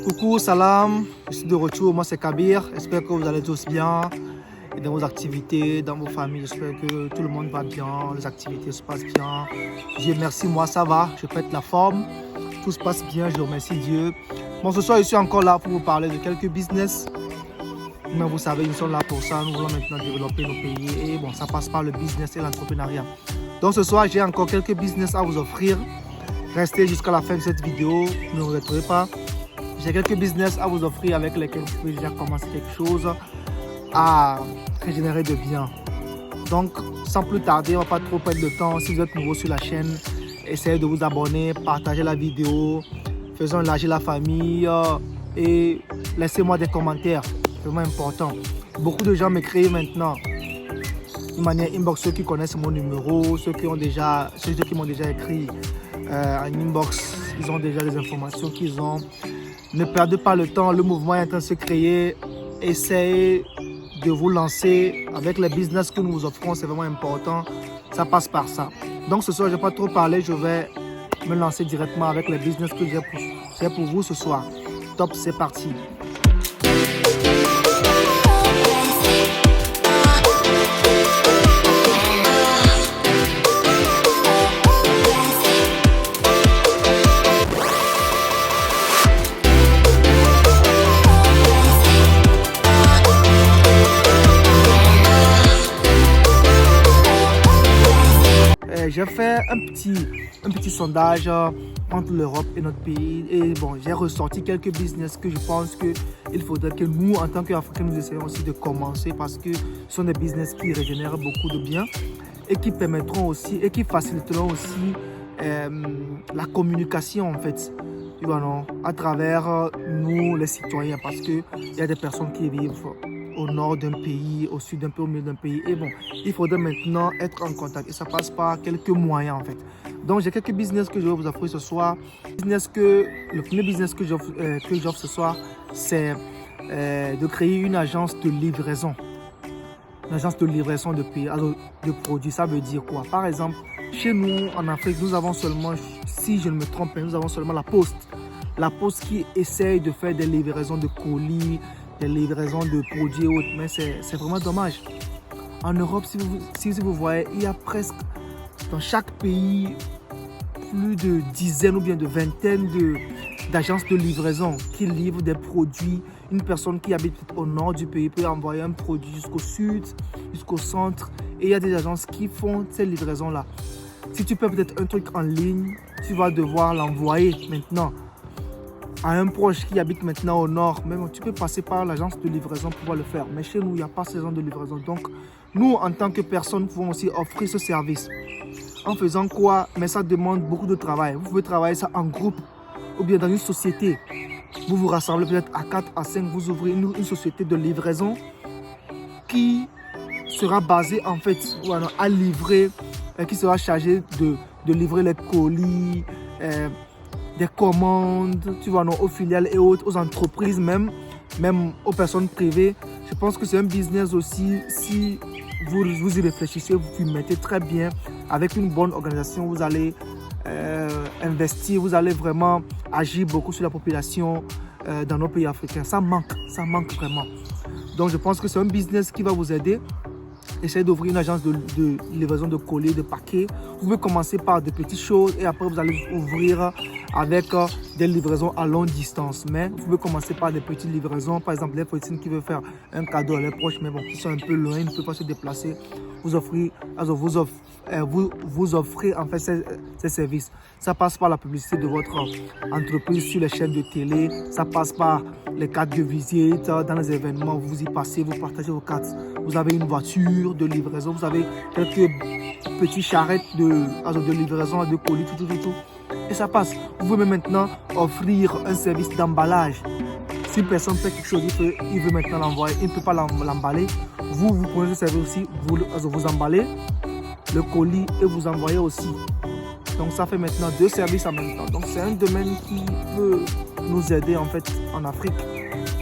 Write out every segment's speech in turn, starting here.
Coucou, salam, je suis de retour, moi c'est Kabir, j'espère que vous allez tous bien et dans vos activités, dans vos familles, j'espère que tout le monde va bien, les activités se passent bien. Dieu merci, moi ça va, je pète la forme, tout se passe bien, je remercie Dieu. Bon, ce soir je suis encore là pour vous parler de quelques business, mais vous savez, nous sommes là pour ça, nous voulons maintenant développer nos pays et bon, ça passe par le business et l'entrepreneuriat. Donc ce soir j'ai encore quelques business à vous offrir, restez jusqu'à la fin de cette vidéo, ne vous retrouvez pas. J'ai quelques business à vous offrir avec lesquels vous pouvez déjà commencer quelque chose à régénérer de bien. Donc, sans plus tarder, on ne va pas trop perdre de temps. Si vous êtes nouveau sur la chaîne, essayez de vous abonner, partagez la vidéo, faisons élargir la famille et laissez-moi des commentaires. C'est vraiment important. Beaucoup de gens m'écrivent maintenant de manière inbox, ceux qui connaissent mon numéro, ceux qui m'ont déjà écrit en inbox, ils ont déjà les informations qu'ils ont. Ne perdez pas le temps, le mouvement est en train de se créer. Essayez de vous lancer avec les business que nous vous offrons, c'est vraiment important. Ça passe par ça. Donc ce soir, je ne vais pas trop parler, je vais me lancer directement avec les business que j'ai pour vous ce soir. Top, c'est parti. J'ai fait un petit sondage entre l'Europe et notre pays et bon, j'ai ressorti quelques business que je pense qu'il faudrait que nous, en tant qu'Africains, nous essayions aussi de commencer parce que ce sont des business qui régénèrent beaucoup de biens et qui permettront aussi et qui faciliteront aussi la communication en fait, tu vois, non, à travers nous les citoyens parce qu'il y a des personnes qui vivent au nord d'un pays, au sud d'un peu, au milieu d'un pays. Et bon, il faudrait maintenant être en contact. Et ça passe par quelques moyens en fait. Donc j'ai quelques business que je vais vous offrir ce soir. Le premier business que j'offre ce soir, c'est de créer une agence de livraison. Une agence de livraison de pays, alors de produits. Ça veut dire quoi? Par exemple, chez nous en Afrique, nous avons seulement, si je ne me trompe pas, nous avons seulement la Poste. La Poste qui essaye de faire des livraisons de colis, des livraisons de produits et autres, mais c'est vraiment dommage. En Europe, si vous voyez, il y a presque dans chaque pays plus de dizaines ou bien de vingtaines d'agences de livraison qui livrent des produits. Une personne qui habite au nord du pays peut envoyer un produit jusqu'au sud, jusqu'au centre. Et il y a des agences qui font ces livraisons-là. Si tu peux peut-être un truc en ligne, tu vas devoir l'envoyer maintenant à un proche qui habite maintenant au nord, même tu peux passer par l'agence de livraison pour pouvoir le faire. Mais chez nous, il n'y a pas ce genre de livraison. Donc, nous, en tant que personne, pouvons aussi offrir ce service. En faisant quoi? Mais ça demande beaucoup de travail. Vous pouvez travailler ça en groupe ou bien dans une société. Vous vous rassemblez peut-être à 4, à 5, vous ouvrez une société de livraison qui sera basée en fait à livrer, qui sera chargée de livrer les colis, des commandes, tu vois, aux filiales et autres, aux entreprises même aux personnes privées. Je pense que c'est un business aussi, si vous y réfléchissez, vous y mettez très bien, avec une bonne organisation, vous allez investir, vous allez vraiment agir beaucoup sur la population dans nos pays africains. Ça manque vraiment. Donc je pense que c'est un business qui va vous aider. Essayez d'ouvrir une agence de livraison de colis, de paquets. Vous pouvez commencer par de petites choses et après vous allez ouvrir avec des livraisons à longue distance. Mais vous pouvez commencer par des petites livraisons. Par exemple, les personnes qui veulent faire un cadeau à leurs proches, mais bon, qui sont un peu loin, ils ne peuvent pas se déplacer. Vous offrez en fait ces services. Ça passe par la publicité de votre entreprise sur les chaînes de télé. Ça passe par les cartes de visite dans les événements. Vous y passez, vous partagez vos cartes. Vous avez une voiture de livraison. Vous avez quelques petites charrettes de livraison de colis, tout. Et ça passe. Vous pouvez maintenant offrir un service d'emballage. Si une personne fait quelque chose, il veut maintenant l'envoyer, il ne peut pas l'emballer. Vous prenez ce service aussi, vous emballez le colis et vous envoyez aussi. Donc ça fait maintenant 2 services en même temps. Donc c'est un domaine qui peut nous aider en fait en Afrique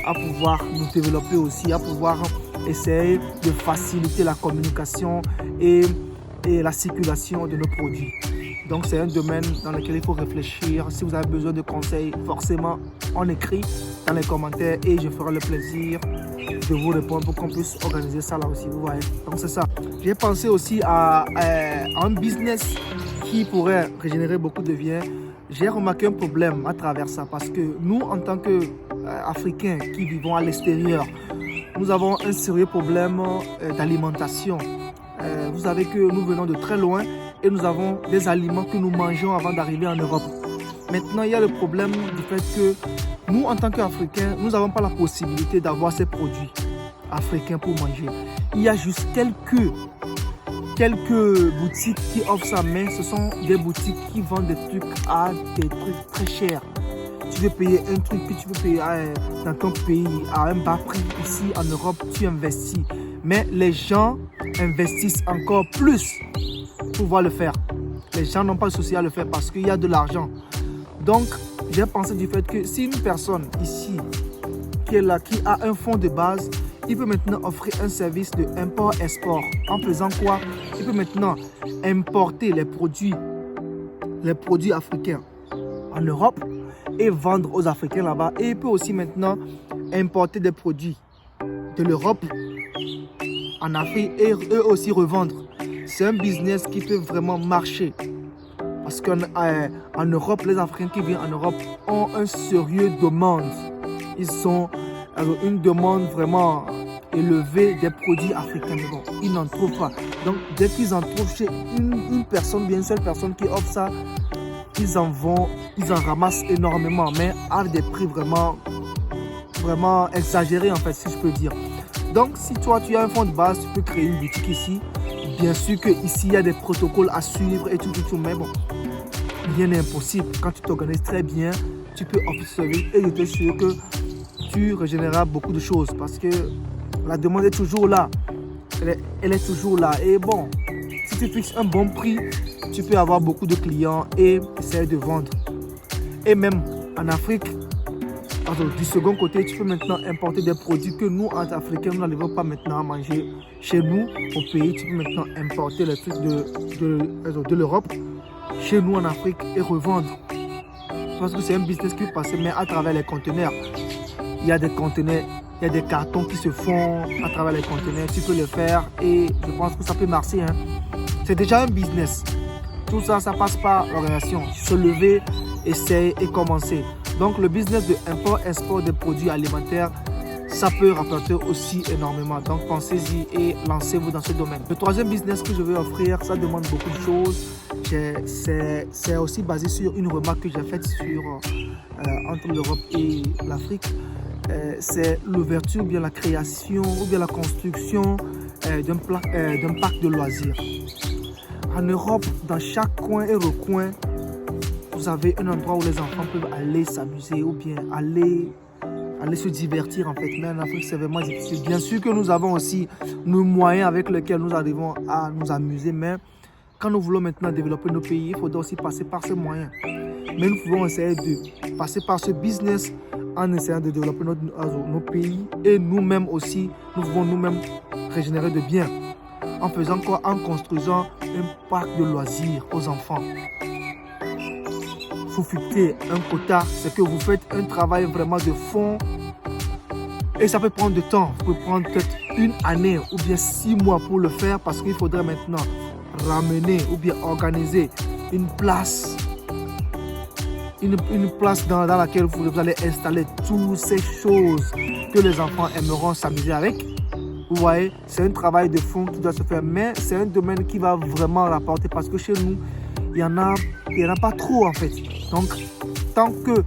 à pouvoir nous développer aussi, à pouvoir essayer de faciliter la communication et la circulation de nos produits. Donc c'est un domaine dans lequel il faut réfléchir. Si vous avez besoin de conseils, forcément, on écrit dans les commentaires et je ferai le plaisir de vous répondre pour qu'on puisse organiser ça là aussi. Vous voyez. Donc c'est ça. J'ai pensé aussi à un business qui pourrait régénérer beaucoup de biens. J'ai remarqué un problème à travers ça parce que nous, en tant qu'Africains qui vivons à l'extérieur, nous avons un sérieux problème d'alimentation. Vous savez que nous venons de très loin et nous avons des aliments que nous mangeons avant d'arriver en Europe. Maintenant, il y a le problème du fait que nous, en tant qu'Africains, nous n'avons pas la possibilité d'avoir ces produits africains pour manger. Il y a juste quelques boutiques qui offrent ça, mais ce sont des boutiques qui vendent des trucs à des trucs très chers. Tu veux payer un truc que tu veux payer dans ton pays à un bas prix. Ici, en Europe, tu investis. Mais les gens investissent encore plus pour pouvoir le faire. Les gens n'ont pas le souci à le faire parce qu'il y a de l'argent. Donc, j'ai pensé du fait que si une personne ici qui est là, qui a un fonds de base, il peut maintenant offrir un service de import-export. En faisant quoi? Il peut maintenant importer les produits africains en Europe et vendre aux Africains là-bas. Et il peut aussi maintenant importer des produits de l'Europe en Afrique et eux aussi revendre. C'est un business qui peut vraiment marcher. Parce qu'en Europe, les Africains qui viennent en Europe ont un sérieux demande. Ils ont une demande vraiment élevée des produits africains. Mais bon, ils n'en trouvent pas. Donc, dès qu'ils en trouvent chez une personne, bien une seule personne qui offre ça, ils en ramassent énormément, mais à des prix vraiment exagérés en fait, si je peux dire. Donc, si toi, tu as un fonds de base, tu peux créer une boutique ici. Bien sûr qu'ici, il y a des protocoles à suivre et tout, mais bon, rien n'est impossible. Quand tu t'organises très bien, tu peux offrir ce service et je te sûr que tu régénéreras beaucoup de choses parce que la demande est toujours là. Elle est toujours là. Et bon, si tu fixes un bon prix, tu peux avoir beaucoup de clients et essayer de vendre. Et même en Afrique, du second côté, tu peux maintenant importer des produits que nous, en Africains, nous n'arrivons pas maintenant à manger chez nous, au pays. Tu peux maintenant importer les trucs de l'Europe chez nous en Afrique et revendre. Parce que c'est un business qui passe, mais à travers les conteneurs. Il y a des conteneurs, il y a des cartons qui se font à travers les conteneurs. Tu peux le faire et je pense que ça peut marcher. Hein. C'est déjà un business. Tout ça, ça passe par l'organisation. Se lever, essayer et commencer. Donc, le business de import-export des produits alimentaires, ça peut rapporter aussi énormément. Donc, pensez-y et lancez-vous dans ce domaine. Le troisième business que je vais offrir, ça demande beaucoup de choses. C'est aussi basé sur une remarque que j'ai faite entre l'Europe et l'Afrique. C'est l'ouverture ou bien la création ou bien la construction d'un parc de loisirs. En Europe, dans chaque coin et recoin, vous avez un endroit où les enfants peuvent aller s'amuser ou bien aller se divertir en fait. Mais en Afrique, c'est vraiment difficile. Bien sûr que nous avons aussi nos moyens avec lesquels nous arrivons à nous amuser, mais quand nous voulons maintenant développer nos pays, il faudra aussi passer par ces moyens. Mais nous pouvons essayer de passer par ce business en essayant de développer nos pays et nous-mêmes aussi, nous pouvons nous-mêmes régénérer de biens. En faisant quoi? En construisant un parc de loisirs aux enfants. Vous fixez un quota, c'est que vous faites un travail vraiment de fond et ça peut prendre du temps. Vous pouvez prendre peut-être une année ou bien 6 mois pour le faire parce qu'il faudrait maintenant ramener ou bien organiser une place dans laquelle vous allez installer toutes ces choses que les enfants aimeront s'amuser avec. Vous voyez, c'est un travail de fond qui doit se faire, mais c'est un domaine qui va vraiment rapporter parce que chez nous, il n'y en a pas trop en fait. Donc, tant que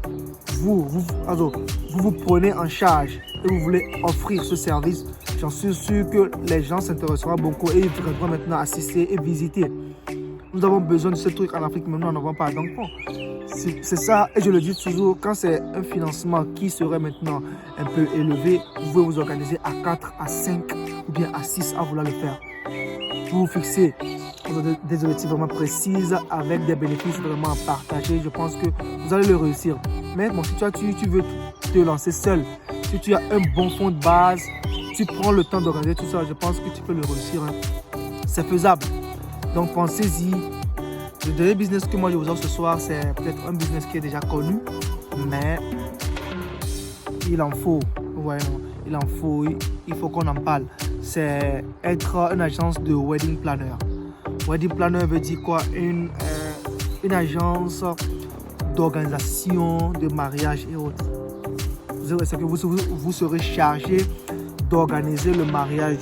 vous prenez en charge et vous voulez offrir ce service, j'en suis sûr que les gens s'intéresseront beaucoup et ils viendront maintenant assister et visiter. Nous avons besoin de ce truc en Afrique, mais nous n'en avons pas. Donc bon, c'est ça, et je le dis toujours, quand c'est un financement qui serait maintenant un peu élevé, vous pouvez vous organiser à 4, à 5 ou bien à 6 à vouloir le faire. Vous vous fixez des objectifs vraiment précis avec des bénéfices vraiment partagés. Je pense que vous allez le réussir. Mais bon, si tu veux te lancer seul, si tu as un bon fond de base, tu prends le temps d'organiser tout ça, je pense que tu peux le réussir. Hein. C'est faisable. Donc pensez-y Le dernier business que moi je vous offre ce soir, c'est peut-être un business qui est déjà connu, mais il en faut. Ouais, non, il en faut, il faut qu'on en parle. C'est être une agence de wedding planner. Wedding planner veut dire quoi? Une agence d'organisation de mariage et autres. C'est que vous serez chargé d'organiser le mariage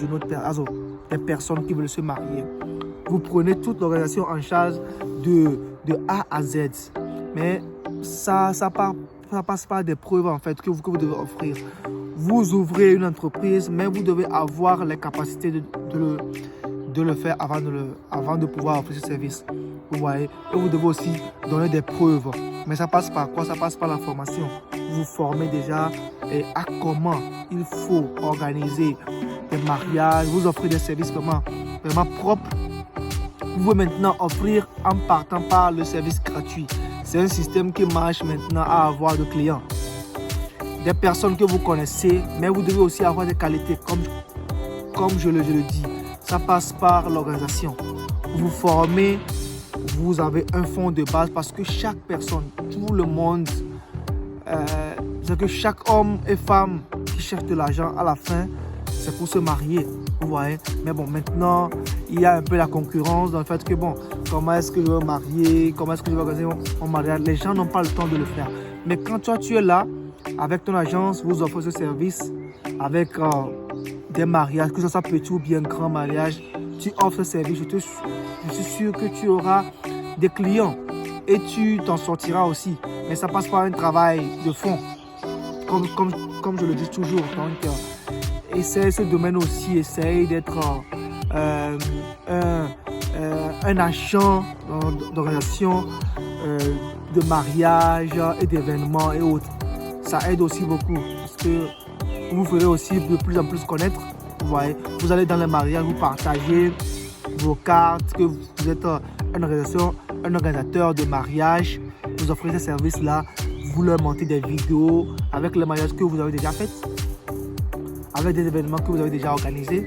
des personnes qui veulent se marier. Vous prenez toute l'organisation en charge de A à Z. Mais ça passe par des preuves en fait que vous devez offrir. Vous ouvrez une entreprise, mais vous devez avoir les capacités de le faire avant de pouvoir offrir ce service. Vous voyez? Et vous devez aussi donner des preuves. Mais ça passe par quoi? Ça passe par la formation. Vous vous formez déjà à comment il faut organiser des mariages. Vous offrez des services vraiment propres. Vous pouvez maintenant offrir en partant par le service gratuit. C'est un système qui marche maintenant à avoir de clients. Des personnes que vous connaissez, mais vous devez aussi avoir des qualités, comme je le dis. Ça passe par l'organisation. Vous formez, vous avez un fonds de base parce que chaque personne, tout le monde, c'est que chaque homme et femme qui cherche de l'argent à la fin, c'est pour se marier. Vous voyez? Mais bon, maintenant, il y a un peu la concurrence dans le fait que bon, comment est-ce que je vais me marier? Comment est-ce que je vais organiser mon mariage? Les gens n'ont pas le temps de le faire. Mais quand toi, tu es là, avec ton agence, vous offrez ce service avec des mariages, que ce soit petit ou bien grand mariage, tu offres ce service, je suis sûr que tu auras des clients et tu t'en sortiras aussi. Mais ça passe par un travail de fond, comme je le dis toujours. Donc, essaye ce domaine aussi, essaye d'être un agent d'organisation de mariage et d'événements et autres. Ça aide aussi beaucoup parce que vous vous ferez aussi de plus en plus connaître. Vous voyez, vous allez dans les mariages, vous partagez vos cartes, que vous êtes un organisateur de mariage. Vous offrez ces services-là, vous leur montez des vidéos avec les mariages que vous avez déjà faits, avec des événements que vous avez déjà organisés.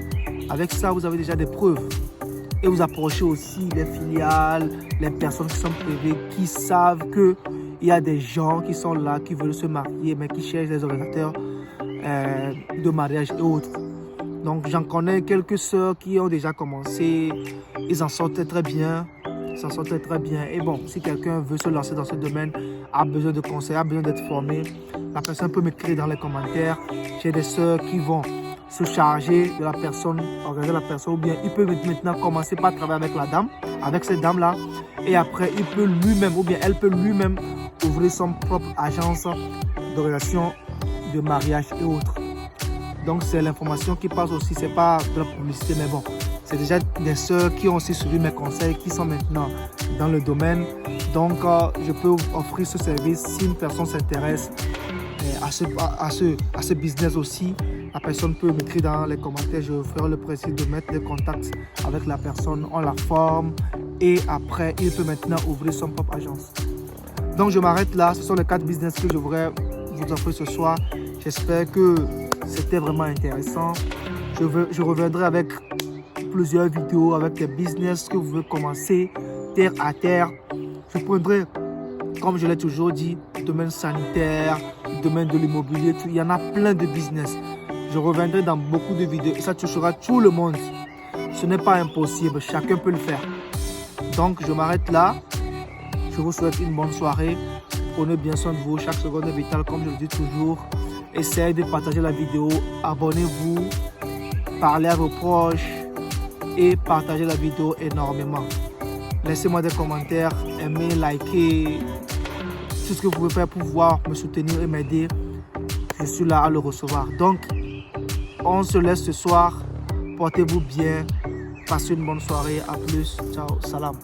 Avec ça, vous avez déjà des preuves. Et vous approchez aussi les filiales, les personnes qui sont privées, qui savent qu'il y a des gens qui sont là, qui veulent se marier, mais qui cherchent des organisateurs de mariage et autres. Donc, j'en connais quelques sœurs qui ont déjà commencé. Ils en sortent très bien. Et bon, si quelqu'un veut se lancer dans ce domaine, a besoin de conseils, a besoin d'être formé, la personne peut m'écrire dans les commentaires. J'ai des sœurs qui vont se charger de la personne, organiser la personne, ou bien il peut maintenant commencer par travailler avec la dame, avec cette dame-là, et après il peut lui-même, ou bien elle peut lui-même ouvrir son propre agence d'organisation de mariage et autres. Donc c'est l'information qui passe aussi, c'est pas de la publicité, mais bon, c'est déjà des sœurs qui ont aussi suivi mes conseils, qui sont maintenant dans le domaine. Donc je peux offrir ce service si une personne s'intéresse à ce business aussi. La personne peut m'écrire dans les commentaires, je ferai le plaisir de mettre les contacts avec la personne, on la forme et après il peut maintenant ouvrir son propre agence. Donc je m'arrête là, ce sont les 4 business que je voudrais vous offrir ce soir. J'espère que c'était vraiment intéressant. Je reviendrai avec plusieurs vidéos, avec des business que vous voulez commencer terre à terre. Je prendrai, comme je l'ai toujours dit, le domaine sanitaire, le domaine de l'immobilier, il y en a plein de business. Je reviendrai dans beaucoup de vidéos et ça touchera tout le monde. Ce n'est pas impossible, chacun peut le faire. Donc je m'arrête là. Je vous souhaite une bonne soirée. Prenez bien soin de vous, chaque seconde est vitale comme je le dis toujours. Essayez de partager la vidéo, abonnez-vous, parlez à vos proches et partagez la vidéo énormément. Laissez-moi des commentaires, aimez, likez, tout ce que vous pouvez faire pour pouvoir me soutenir et m'aider. Je suis là à le recevoir. Donc, on se laisse ce soir. Portez-vous bien. Passez une bonne soirée. À plus. Ciao. Salam.